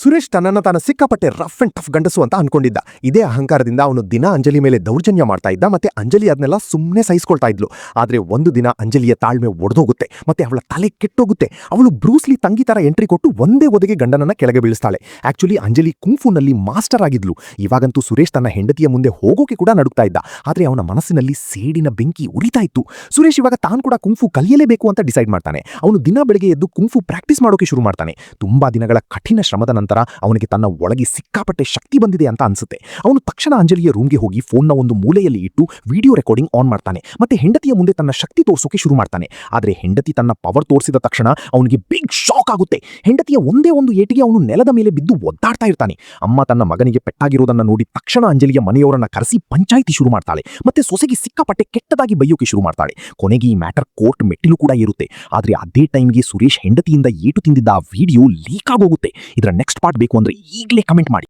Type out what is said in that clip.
ಸುರೇಶ್ ತನ್ನನ್ನು ತಾನು ಸಿಕ್ಕಾಪಟ್ಟೆ ರಫ್ ಅಂಡ್ ಟಫ್ ಗಂಡಸು ಅಂತ ಅನ್ಕೊಂಡಿದ್ದ. ಇದೇ ಅಹಂಕಾರದಿಂದ ಅವನು ದಿನ ಅಂಜಲಿ ಮೇಲೆ ದೌರ್ಜನ್ಯ ಮಾಡ್ತಾ ಇದ್ದ. ಮತ್ತೆ ಅಂಜಲಿ ಅದನ್ನೆಲ್ಲ ಸುಮ್ಮನೆ ಸಹಿಸ್ಕೊಳ್ತಾ ಇದ್ಲು. ಆದ್ರೆ ಒಂದು ದಿನ ಅಂಜಲಿಯ ತಾಳ್ಮೆ ಒಡೆದೋಗುತ್ತೆ. ಮತ್ತೆ ಅವಳ ತಲೆ ಕೆಟ್ಟೋಗುತ್ತೆ. ಅವಳು ಬ್ರೂಸ್ಲಿ ತಂಗಿ ತರ ಎಂಟ್ರಿ ಕೊಟ್ಟು ಒಂದೇ ಒದಗೆ ಗಂಡನನ್ನ ಕೆಳಗೆ ಬೀಳಿಸ್ತಾಳೆ. ಆಕ್ಚುಲಿ ಅಂಜಲಿ ಕುಂಫುನಲ್ಲಿ ಮಾಸ್ಟರ್ ಆಗಿದ್ಲು. ಇವಾಗಂತೂ ಸುರೇಶ್ ತನ್ನ ಹೆಂಡತಿಯ ಮುಂದೆ ಹೋಗೋಕೆ ಕೂಡ ನಡುಕ್ತಾ ಇದ್ದ. ಆದ್ರೆ ಅವನ ಮನಸ್ಸಿನಲ್ಲಿ ಸೇಡಿನ ಬೆಂಕಿ ಉರಿತಾ ಇತ್ತು. ಸುರೇಶ್ ಇವಾಗ ತಾನು ಕೂಡ ಕುಂಫು ಕಲಿಯಲೇಬೇಕು ಅಂತ ಡಿಸೈಡ್ ಮಾಡ್ತಾನೆ. ಅವನು ದಿನ ಬೆಳಗ್ಗೆ ಎದ್ದು ಕುಂಫು ಪ್ರಾಕ್ಟೀಸ್ ಮಾಡೋಕೆ ಶುರು ಮಾಡ್ತಾನೆ. ತುಂಬಾ ದಿನಗಳ ಕಠಿಣ ಶ್ರಮದ ನಂತರ ಅವನಿಗೆ ತನ್ನ ಒಳಗೆ ಸಿಕ್ಕಾಪಟ್ಟೆ ಶಕ್ತಿ ಬಂದಿದೆ ಅಂತ ಅನ್ಸುತ್ತೆ. ಅವನು ತಕ್ಷಣ ಅಂಜಲಿಯ ರೂಮ್ಗೆ ಹೋಗಿ ಫೋನ್ನ ಒಂದು ಮೂಲೆಯಲ್ಲಿ ಇಟ್ಟು ವಿಡಿಯೋ ರೆಕಾರ್ಡಿಂಗ್ ಆನ್ ಮಾಡ್ತಾನೆ. ಮತ್ತೆ ಹೆಂಡತಿಯ ಮುಂದೆ ತನ್ನ ಶಕ್ತಿ ತೋರಿಸೋಕೆ ಶುರು ಮಾಡ್ತಾನೆ. ಆದ್ರೆ ಹೆಂಡತಿ ತನ್ನ ಪವರ್ ತೋರಿಸಿದ ತಕ್ಷಣ ಅವನಿಗೆ ಬಿಗ್ ಶಾಕ್ ಆಗುತ್ತೆ. ಹೆಂಡತಿಯ ಒಂದೇ ಒಂದು ಏಟಿಗೆ ಅವನು ನೆಲದ ಮೇಲೆ ಬಿದ್ದು ಒದ್ದಾಡ್ತಾ ಇರ್ತಾನೆ. ಅಮ್ಮ ತನ್ನ ಮಗನಿಗೆ ಪೆಟ್ಟಾಗಿರೋದನ್ನ ನೋಡಿ ತಕ್ಷಣ ಅಂಜಲಿಯ ಮನೆಯವರನ್ನ ಕರೆಸಿ ಪಂಚಾಯಿತಿ ಶುರು ಮಾಡ್ತಾಳೆ. ಮತ್ತೆ ಸೊಸೆಗೆ ಸಿಕ್ಕಾಪಟ್ಟೆ ಕೆಟ್ಟದಾಗಿ ಬೈಯೋಕೆ ಶುರು ಮಾಡ್ತಾಳೆ. ಕೊನೆಗೆ ಈ ಮ್ಯಾಟರ್ ಕೋರ್ಟ್ ಮೆಟ್ಟಿಲು ಕೂಡ ಇರುತ್ತೆ. ಆದ್ರೆ ಅದೇ ಟೈಮ್ಗೆ ಸುರೇಶ್ ಹೆಂಡತಿಯಿಂದ ಏಟು ತಿಂದಿದ್ದ ಆ ವಿಡಿಯೋ ಲೀಕ್ ಆಗೋಗುತ್ತೆ. ಇದರ ನೆಕ್ಸ್ಟ್ ಪಾರ್ಟ್ ಬೇಕು ಅಂದ್ರೆ ಈಗಲೇ ಕಮೆಂಟ್ ಮಾಡಿ.